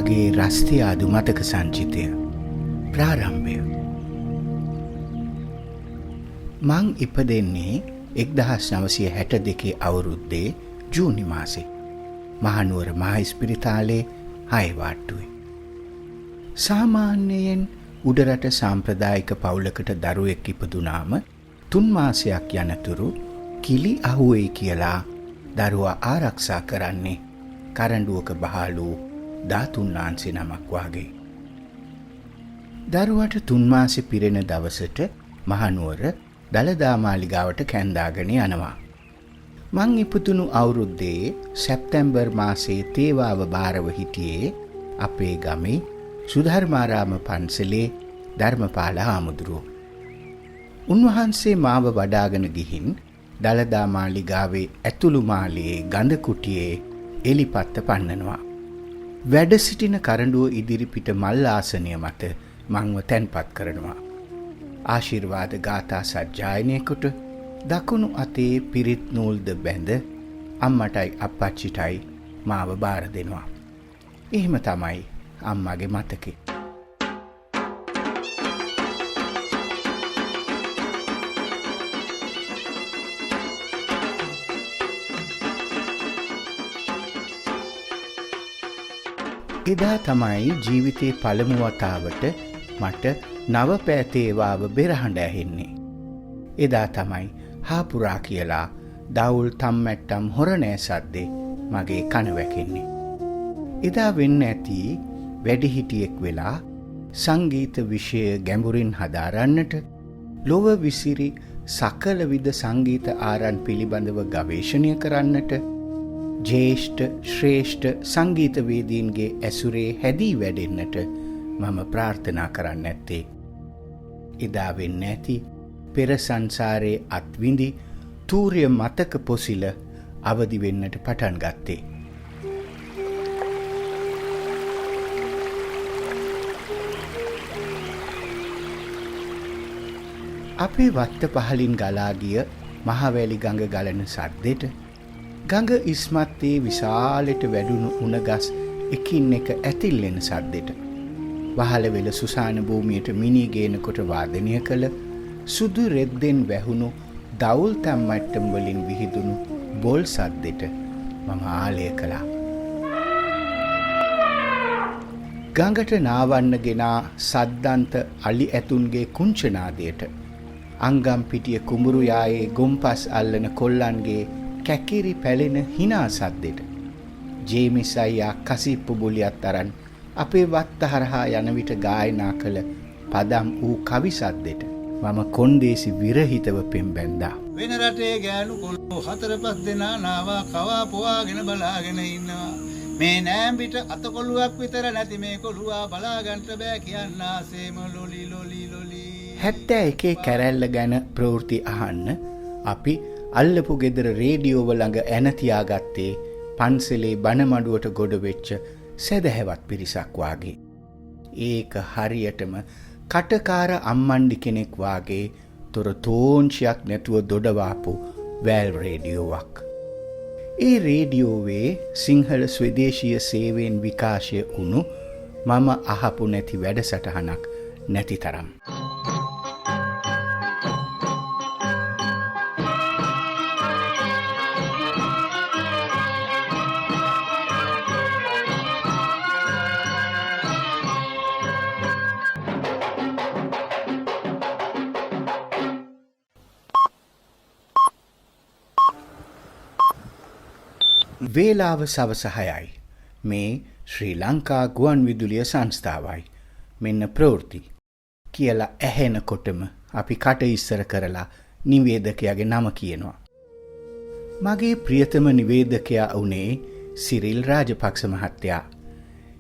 මගේ රස්තියාදු මතක සංචිතය ප්‍රාරම්භය. මං ඉපදෙන්නේ 1962 අවුරුද්දේ ජූනි මාසේ මහනුවර මහයිස්පිරිතාලේ 6 වාට්ටුවේ. සාමාන්‍යයෙන් උඩරට සාම්ප්‍රදායික පවුලකට දරුවෙක් ඉපදුනාම 3 මාසයක් යනතුරු කිලි අහුවෙයි කියලා දරුවා ආරක්ෂා කරන්නේ කරඬුවක බහලු ධාතුන් වහන්සේ නමක් වාගේ. දරුවට 3 මාසෙ පිරෙන දවසට මහනුවර දළදා මාලිගාවට කැන්දාගෙන යනවා. මං ඉපදුණු අවුරුද්දේ සැප්තැම්බර් මාසයේ තේවාව බාරව හිටියේ අපේ ගමේ සුධර්මාරාම පන්සලේ ධර්මපාල හාමුදුරුවෝ. උන්වහන්සේ මාව වඩාගෙන ගිහින් දළදා මාලිගාවේ ඇතුළු මාලයේ ගඳ කුටියේ එලිපත්ත පන්නනවා. වැඩ සිටින කරඬුව ඉදිරිපිට මල් ආසනය මත මංව තැන්පත් කරනවා. ආශිර්වාද ගාථා සජ්ජායනය කොට දකුණු අතේ පිරිත් නූල්ද බැඳ අම්මටයි අප්පච්චිටයි මාව බාර දෙනවා. එහෙම තමයි අම්මගේ මතකේ. එදා තමයි ජීවිතේ පළමු වතාවට මට නව පෑතේවාව බෙරහඬ ඇහෙන්නේ. එදා තමයි හාපුරා කියලා දවුල් තම්මැට්ටම් හොරණෑ සද්දේ මගේ කන වැකෙන්නේ. එදා වෙන්න ඇති වැඩිහිටියෙක් වෙලා සංගීත විෂය ගැඹුරින් හදාරන්නට ලොව විසිරි සකල විද සංගීත ආරන් පිළිබඳව ගවේෂණය කරන්නට ජේෂ්ඨ ශ්‍රේෂ්ඨ සංගීතවේදීන්ගේ ඇසුරේ හැදී වැඩෙන්නට මම ප්‍රාර්ථනා කරන්න ඇත්තේ. එදා වෙන්න ඇති පෙර සංසාරයේ අත්විඳි තූර්ය මතක පොසිල අවදි වෙන්නට පටන් ගත්තේ. අපේ වත්ත පහලින් ගලා ගිය මහවැලි ගඟ ගලන සද්දෙට ගඟ ඉස්මත්තේ විශාලට වැඩුණු උණගස් එකින් එක ඇතිල්ලෙන සද්දෙට වහලවෙල සුසාන භූමියට මිනිගේනකොට වාදනය කළ සුදු රෙද්දෙන් වැහුණු දවුල් තම්මට්ටම් වලින් විහිදුණු බොල් සද්දෙට මම ආලය කළා. ගඟට නාවන්න ගෙනා සද්දන්ත අලි ඇතුන්ගේ කුංචනාදයට අංගම් පිටිය කුඹුරු යායේ ගොම්පස් අල්ලන කොල්ලන්ගේ කැකිරි පැලෙන හිනා සද්දෙට ජේමිස් අයියා කසිප්පු බුලියත් අරන් අපේ වත්ත හරහා යන විට ගායනා කළ පදම් වූ කවි සද්දෙට මම කොන්දේසි විරහිතව පෙම්බැන්දා. වෙන රටේ ගෑනු කොල්ලෝ 4-5 දෙනා නාවා කවා පොවාගෙන බලාගෙන ඉන්නවා. මේ නෑම්බිට අතකොළුවක් විතර නැති මේ කොළුවා බලාගන්න බෑ කියන්න ආසේම ලොලි ලොලි ලොලි. 71 කැරැල්ල ගැන ප්‍රවෘත්ති අහන්න අපි අල්ලපු ගෙදර රේඩියෝව ළඟ ඇන තියාගත්තේ පන්සලේ බණමඩුවට ගොඩ වෙච්ච සැදැහැවත් පිරිසක් වාගේ. ඒක හරියටම කටකාර අම්මණ්ඩි කෙනෙක් වාගේ තොර තෝංචියක් නැතුව දොඩවාපු වැල් රේඩියෝවක්. ඒ රේඩියෝවේ සිංහල ස්වදේශීය සේවයෙන් විකාශය වුණු මම අහපු නැති වැඩසටහනක් නැති තරම්. වේලාව සවස 6යි. මේ ශ්‍රී ලංකා ගුවන් විදුලිය සංස්ථාවයි. මෙන්න ප්‍රවෘත්ති කියලා ඇහෙනකොටම අපි කට ඉස්සර කරලා නිවේදකයාගේ නම කියනවා. මගේ ප්‍රියතම නිවේදකයා වුණේ සිරිල් රාජපක්ෂ මහත්තයා.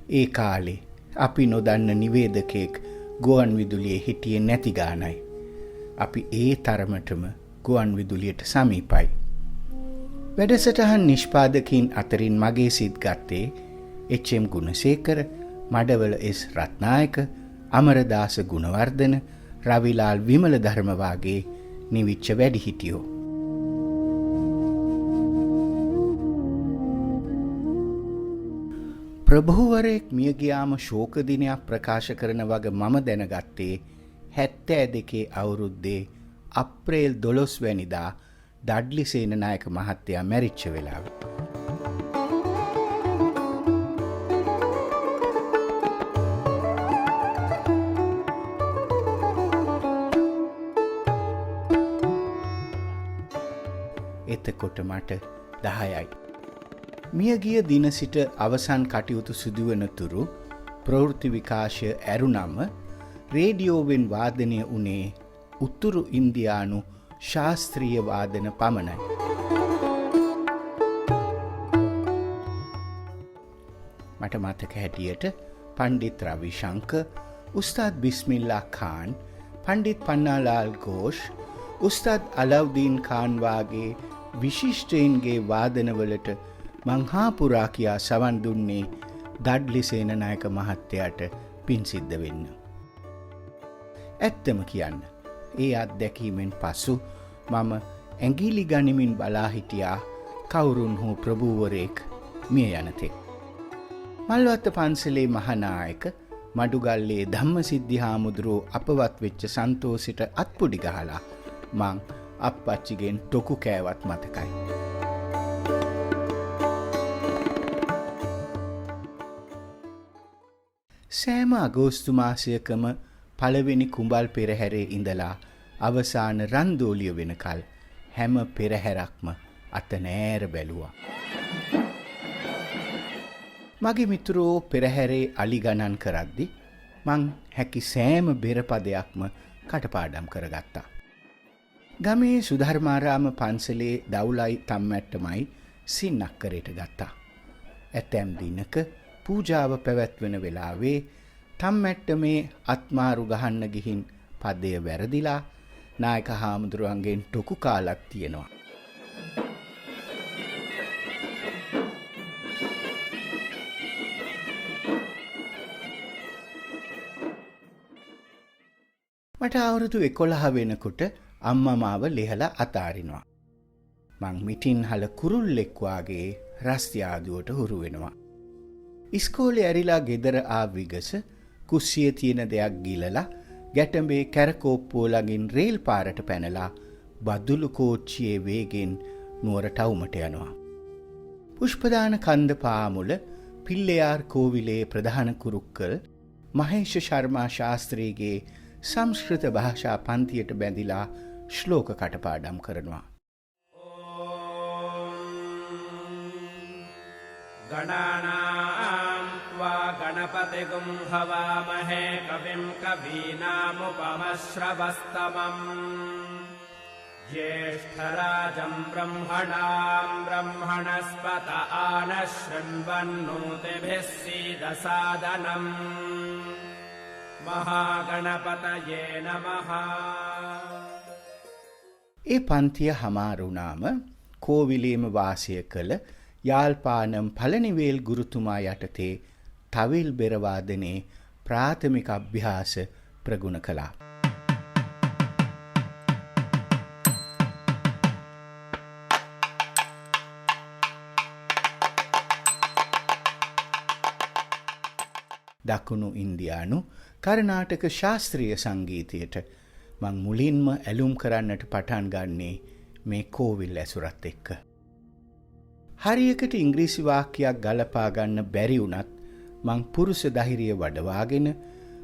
ඒ කාලේ අපි නොදන්න නිවේදකයෙක් ගුවන් විදුලියේ හිටියේ නැති ගානයි. අපි ඒ තරමටම ගුවන් විදුලියට සමීපයි. වැඩසටහන් නිෂ්පාදකීන් අතරින් මගේ සිත් ගත්තේ එච්.එම්. ගුණසේකර, මඩවල එස්. රත්නායක, අමරදාස ගුණවර්ධන, රවිලාල් විමලධර්ම වාගේ නිවිච්ච වැඩිහිටියෝ. ප්‍රභූවරයෙක් මිය ගියාම ශෝක දිනයක් ප්‍රකාශ කරන වගේ මම දැනගත්තේ 72 අවුරුද්දේ අප්‍රේල් 12 වැනිදා ඩඩ්ලි සේනනායක මහත්තයා මැරිච්ච වෙලාව. එතකොට මට 10යි. මියගිය දින සිට අවසන් කටයුතු සිදුවන තුරු ප්‍රවෘත්ති විකාශය ඇරුණම රේඩියෝවෙන් වාදනය වුණේ උතුරු ඉන්දියානු ශාස්ත්‍රීය වාදන පමණයි. මට මතක හැටියට පණ්ඩිත් රවිශංක, උස්තාද් බිස්මිල්ලා ખાન, පණ්ඩිත් පන්නාලාල් ഘോഷ්, උස්තාද් අලව්දීන් ખાන් වාගේ විශිෂ්ටයින්ගේ වාදනවලට මංහාපුරා කියා සවන් දුන්නේ ඩඩ්ලි සේනනායක මහත්තයාට පින් සිද්ධ වෙන්න. ඇත්තම කියන්න, ඒ අත්දැකීමෙන් පසු මම ඇඟිලි ගනිමින් බලා හිටියා කවුරුන් හෝ ප්‍රභූවරයෙක් මිය යනතෙක්. මල්වත්ත පන්සලේ මහානායක මඩුගල්ලේ ධම්මසිද්ධි හාමුදුරුවෝ අපවත් වෙච්ච සන්තෝසිට අත්පුඩි ගහලා මං අප්පච්චිගෙන් ටොකු කෑවත් මතකයි. සෑම අගෝස්තු මාසයකම පළවෙනි කුඹල් පෙරහැරේ ඉඳලා අවසාන රන්දෝලිය වෙනකල් හැම පෙරහැරක්ම අත නෑර බැලුවා. මගේ මිතුරෝ පෙරහැරේ අලි ගණන් කරද්දි මං හැකි සෑම බෙරපදයක්ම කටපාඩම් කරගත්තා. ගමේ සුධර්මාරාම පන්සලේ දවුලයි තම්මැට්ටමයි සින්නක්කරයට ගත්තා. ඇතැම් දිනක පූජාව පැවැත්වෙන වෙලාවේ තම්මැට්ටමේ අත්මාරු ගහන්න ගිහින් පදය වැරදිලා නායක හාමුදුරුවන්ගෙන් ටොකු කාලක් තියෙනවා. මට අවුරුදු 11 වෙනකොට අම්මා මාව ලෙහලා අතාරිනවා. මං මිටින් හල කුරුල්ලෙක් වාගේ රස්තියාදුවට හුරු වෙනවා. ඉස්කෝලේ ඇරිලා ගෙදර ආ විගස කුස්සියේ තියෙන දෙයක් ගිලලා ගැටඹේ කැරකෝප්පුව ළඟින් රේල් පාරට පැනලා බදුළු කෝච්චියේ වේගෙන් නුවරට අවුමට යනවා. පුෂ්පදාන කන්ද පාමුල පිල්ලෙයාර් කෝවිලේ ප්‍රධාන කුරුක්කල් මහේෂ ශර්මා ශාස්ත්‍රීගේ සංස්කෘත භාෂා පන්තියට බැඳිලා ශ්ලෝක කටපාඩම් කරනවා. ගණානාම් ත්වා ගණපතිගුම් හවාමහේ කවිම් කවීනාමුපමශ්‍රවස්තමම් ජේෂ්ඨරාජම් බ්‍රහ්මණාම් බ්‍රහ්මණස්පත ආනශෘण्वन्नोतिभिः सीदसादनम् මහාගණපතයේ නමः. ඒ පන්තිය හමාරුණාම කෝවිලේම වාසය කළ යාල්පානම් පළනිවේල් ගුරුතුමා යටතේ තවිල් බෙරවාදනයේ ප්‍රාථමික අභ්‍යාස ප්‍රගුණ කළා. දකුණු ඉන්දියානු කර්නාටක ශාස්ත්‍රීය සංගීතයට මං මුලින්ම ඇලුම් කරන්නට පටන් ගන්නේ මේ කෝවිල් ඇසුරත් එක්ක. හරියකට ඉංග්‍රීසි වාක්‍යයක් ගලපා ගන්න බැරි වුණත් මං පුරුෂ ධෛර්යය වඩවාගෙන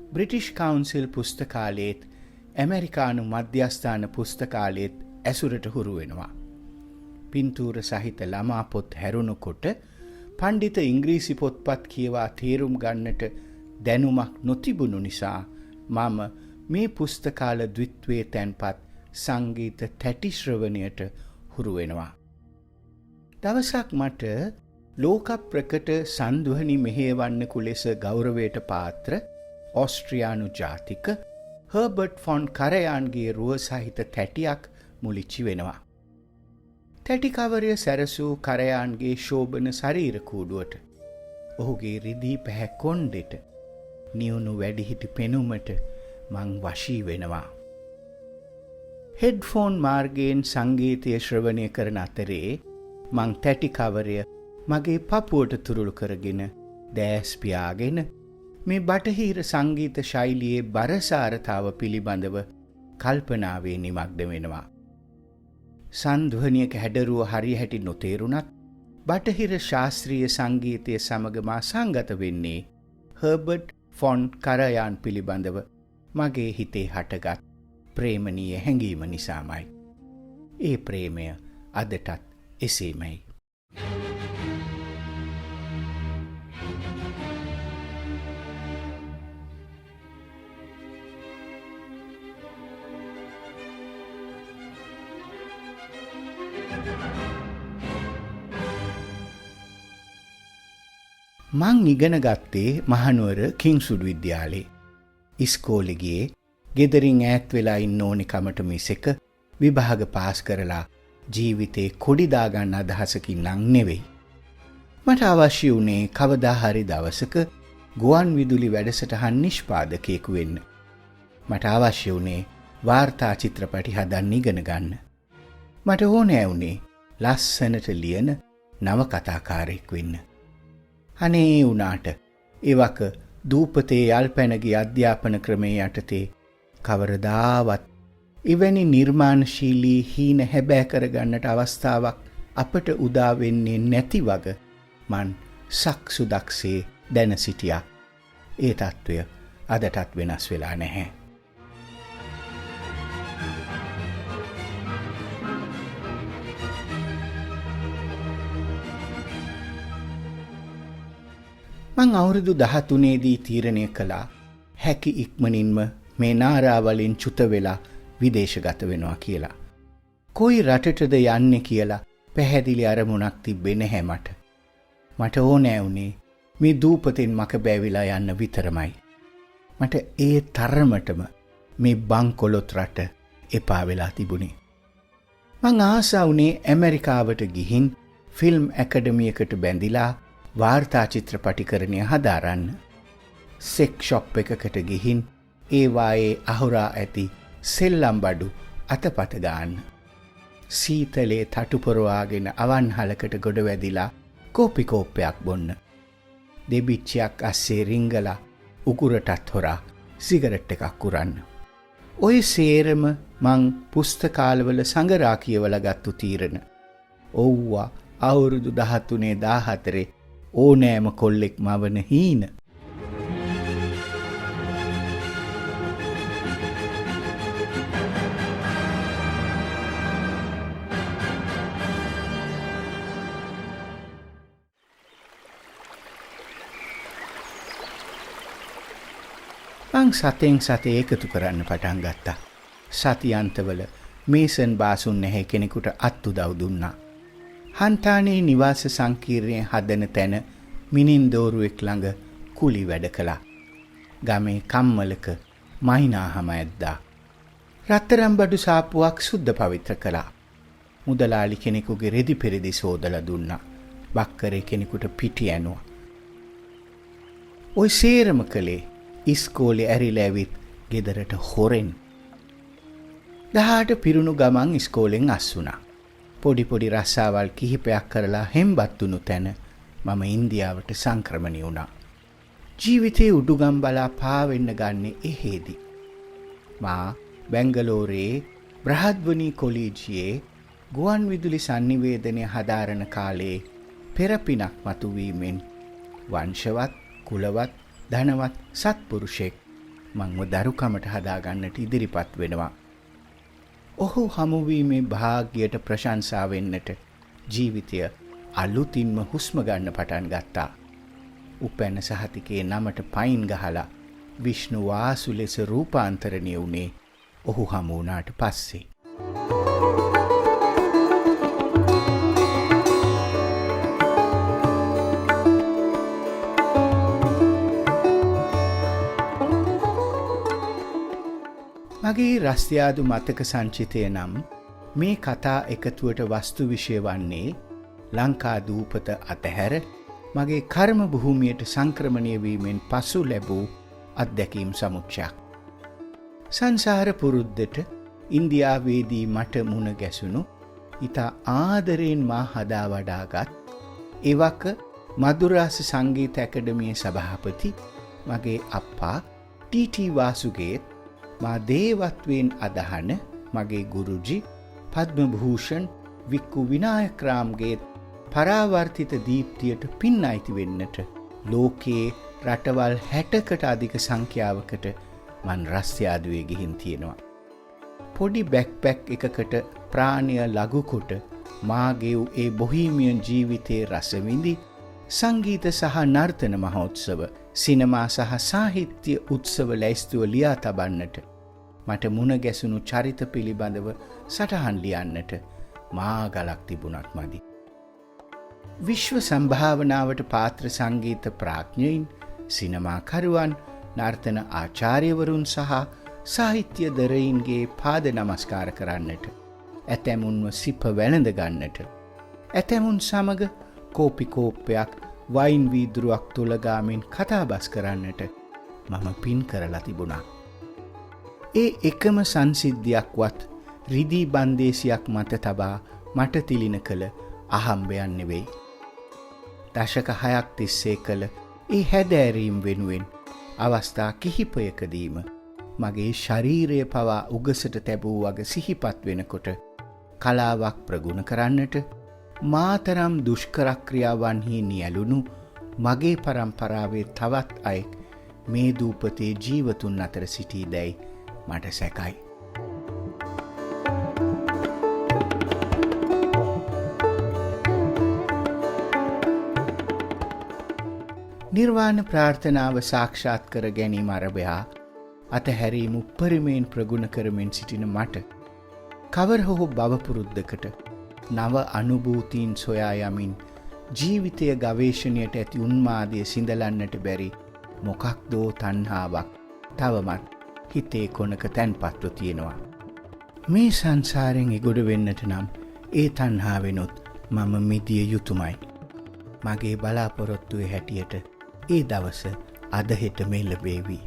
බ්‍රිටිෂ් කවුන්සිල් පුස්තකාලයේත් ඇමරිකානු මධ්‍යස්ථාන පුස්තකාලයේත් ඇසුරට හුරු වෙනවා. පින්තූර සහිත ළමා පොත් හැරුණකොට පණ්ඩිත ඉංග්‍රීසි පොත්පත් කියවා තේරුම් ගන්නට දැනුමක් නොතිබුණු නිසා මම මේ පුස්තකාල ද්විත්වයේ තැන්පත් සංගීත තැටි ශ්‍රවණයට හුරු වෙනවා. දවසක් මට ලෝක ප්‍රකට සංධ්වනි මෙහෙයවන්නෙකු ලෙස ගෞරවයට පාත්‍ර ඕස්ට්‍රියානු ජාතික හර්බර්ට් ෆොන් කරයාන්ගේ රුව සහිත තැටියක් මුලිච්චි වෙනවා. තැටි කවරය සැරසූ කරයාන්ගේ ශෝභන ශරීර කූඩුවට, ඔහුගේ රිදී පැහැ කොණ්ඩෙට, නියුණු වැඩිහිටි පෙනුමට මං වශී වෙනවා. හෙඩ්ෆෝන් මාර්ගයෙන් සංගීතය ශ්‍රවණය කරන අතරේ මං තැටි කවරය මගේ පපුවට තුරුළු කරගෙන දෑස් පියාගෙන මේ බටහිර සංගීත ශෛලියේ බරසාරතාව පිළිබඳව කල්පනාවේ නිමග්න වෙනවා. සංධ්වනියක හැඩරුව හරිහැටි නොතේරුණත් බටහිර ශාස්ත්‍රීය සංගීතය සමග මා සංගත වෙන්නේ හර්බර්ට් ෆොන් කරයාන් පිළිබඳව මගේ හිතේ හටගත් ප්‍රේමණීය හැඟීම නිසාමයි. ඒ ප්‍රේමය අදටත් එසේමයි. මං ඉගෙන ගත්තේ මහනුවර කිංසුඩ් විද්‍යාලේ. ඉස්කෝලේ ගියේ ගෙදරින් ඈත් වෙලා ඉන්න ඕනි කමට මිසක විභාග පාස් කරලා ජීවිතේ කොඩි දාගන්න අදහසකින් නම් නෙවෙයි. මට අවශ්‍ය වුණේ කවදා හරි දවසක ගුවන් විදුලි වැඩසටහන් නිෂ්පාදකයෙකු වෙන්න. මට අවශ්‍ය වුණේ වාර්තා චිත්‍රපටි හදන්න ඉගෙන ගන්න. මට ඕනෑ වුණේ ලස්සනට ලියන නවකතාකාරයෙක් වෙන්න. අනේ ඒ වුණාට එවක දූපතේ යල්පැනගිය අධ්‍යාපන ක්‍රමයේ යටතේ කවරදාවත් එවැනි නිර්මාණශීලී හීන හැබෑ කරගන්නට අවස්ථාවක් අපට උදා වෙන්නේ නැති වග මන් සක්සුදක්සේ දැන සිටියා. ඒ තත්ත්වය අදටත් වෙනස් වෙලා නැහැ. මං අවුරුදු 13දී තීරණය කළා හැකි ඉක්මනින්ම මේ නාරාවලින් චුත වෙලා විදේශගත වෙනවා කියලා. කොයි රටටද යන්නේ කියලා පැහැදිලි අරමුණක් තිබ්බේ නැහැ මට. මට ඕනෑ වුණේ මේ දූපතෙන් මක බැවිලා යන්න විතරමයි. මට ඒ තරමටම මේ බංකොලොත් රට එපා වෙලා තිබුණේ. මං ආසා වුණේ ඇමරිකාවට ගිහින් ෆිල්ම් ඇකඩමියකට බැඳිලා වාර්තා චිත්‍රපටිකරණය හදාරන්න. සෙක් ෂොප් එකකට ගිහින් ඒවායේ අහුරා ඇති සෙල්ලම් බඩු අතපත ගන්න. සීතලේ තටුපොරවාගෙන අවන්හලකට ගොඩ වැදිලා කෝපි කෝප්පයක් බොන්න. දෙබිච්චයක් අස්සේ රිංගලා උකුරටත් හොරා සිගරට් එකක් කුරන්න. ඔය සේරම මං පුස්තකාලවල සංගරා කියවලා ගත්තු තීරණ. ඔව්වා අවුරුදු 13 14 ඕනෑම කොල්ලෙක් මවන හීන. මං සතෙන් සතේ එකතු කරන්න පටන් ගත්තා. සතියන්තවල මේසන් බාසුන් නැහැ කෙනෙකුට අත් උදව් දුන්නා. හන්තානේ නිවාස සංකීර්ණය හදන තැන මිනින්දෝරුවෙක් ළඟ කුලි වැඩ කළා. ගමේ කම්මලක මයිනාහම ඇද්දා. රත්තරන් බඩු සාප්පුවක් සුද්ධ පවිත්‍ර කළා. මුදලාලි කෙනෙකුගේ රෙදි පෙරදි සෝදලා දුන්නා. බක්කරේ කෙනෙකුට පිටි ඇනුවා. ඔය සේරම කලේ ඉස්කෝලේ ඇරිලා ඇවිත් ගෙදරට හොරෙන්. 18 පිරුණු ගමන් ඉස්කෝලෙන් අස් වුණා. පොඩි පොඩි රස්සාවල් කිහිපයක් කරලා හෙම්බත් වුණු තැන මම ඉන්දියාවට සංක්‍රමණය වුණා. ජීවිතේ උඩුගම් බලා පාවෙන්න ගන්නේ එහෙදි. මා බැංගලෝරේ බ්‍රහද්වනී කොලීජියේ ගුවන් විදුලි sannivedanaය හදාරන කාලේ පෙරපිනක් මතුවීමෙන් වංශවත් කුලවත් ධනවත් සත්පුරුෂෙක් මංව දරුකමට හදාගන්නට ඉදිරිපත් වෙනවා. ඔහු හමුවීමේ භාග්‍යයට ප්‍රශංසා වෙන්නට ජීවිතය අලුතින්ම හුස්ම ගන්න පටන් ගත්තා. උපැන්න සහතිකේ නමට පයින් ගහලා විෂ්ණු වාසු ලෙස රූපාන්තරණය වුණේ ඔහු හමු වුණාට පස්සේ. මගේ රස්තියාදු මතක සංචිතය නම් මේ කතා එකතුවට වස්තු විෂය වන්නේ ලංකා දූපත අතහැර මගේ කර්ම භූමියට සංක්‍රමණය වීමෙන් පසු ලැබූ අත්දැකීම් සමුච්චයක්. සංසාර පුරුද්දට ඉන්දියාවේදී මට මුණ ගැසුණු ඉතා ආදරයෙන් මා හදා වඩාගත් එවක මදුරාස සංගීත ඇකඩමියේ සභාපති මගේ අප්පා ටීටී වාසුගේත් මා දේවත්වයෙන් අදහන මගේ ගුරුජි පද්ම භූෂන් වික්කු විනායකරාම්ගේත් පරාවර්තිත දීප්තියට පින් අයිති වෙන්නට ලෝකයේ රටවල් 60කට අධික සංඛ්‍යාවකට මන් රස්යාදුවේ ගිහින් තියෙනවා. පොඩි බැක්පැක් එකකට ප්‍රාණය ලඝුකොට මාගේ ඒ බොහීමියන් ජීවිතයේ රස විඳි සංගීත සහ නර්තන මහෝත්සව, සිනමා සහ සාහිත්‍ය උත්සව ලැයිස්තුව ලියා තබන්නට මට මුණ ගැසුණු චරිත පිළිබඳව සටහන් ලියන්නට මාගලක් තිබුණත් මදි. විශ්ව සම්භාවනාවට පාත්‍ර සංගීත ප්‍රාඥයින්, සිනමාකරුවන්, නර්තන ආචාර්යවරුන් සහ සාහිත්‍ය දරයින්ගේ පාද නමස්කාර කරන්නට, ඇතැමුන්ව සිප වැළඳ ගන්නට, ඇතැමුන් සමග කෝපි කෝප්පයක් වයින් වීදුරුවක් තුලගාමින් කතාබස් කරන්නට මම පින් කරලා තිබුණා. ඒ එකම සංසිද්ධියක්වත් රිදී බන්දේසියක් මත තබා මට තිලින කළ අහම්බයන් නෙවෙයි. දශක 6ක් තිස්සේ කළ ඒ හැදෑරීම් වෙනුවෙන් අවස්ථා කිහිපයකදීම මගේ ශරීරය පවා උගසට තැබූ වග සිහිපත් වෙනකොට කලාවක් ප්‍රගුණ කරන්නට මාතරම් දුෂ්කර ක්‍රියාවන්හි නියැලුණු මගේ පරම්පරාවේ තවත් අයෙක් මේ දූපතේ ජීවතුන් අතර සිටීදැයි මට සැකයි. නිර්වාණ ප්‍රාර්ථනාව සාක්ෂාත් කර ගැනීම අරබයා අතහැරීම උපරිමයෙන් ප්‍රගුණ කරමින් සිටින මට කවර හෝ බවපුරුද්දකට නව අනුභූතීන් සොයා යමින් ජීවිතය ගවේෂණයට ඇති උන්මාදය සිඳලන්නට බැරි මොකක්දෝ තණ්හාවක් තවමත් හිතේ කොනක තැන්පත්ව තියෙනවා. මේ සංසාරයෙන් එගොඩ වෙන්නට නම් ඒ තණ්හාවෙනුත් මම මිදිය යුතුමයි. මගේ බලාපොරොත්තුවේ හැටියට ඒ දවස අද හෙට මේ ලැබේවි.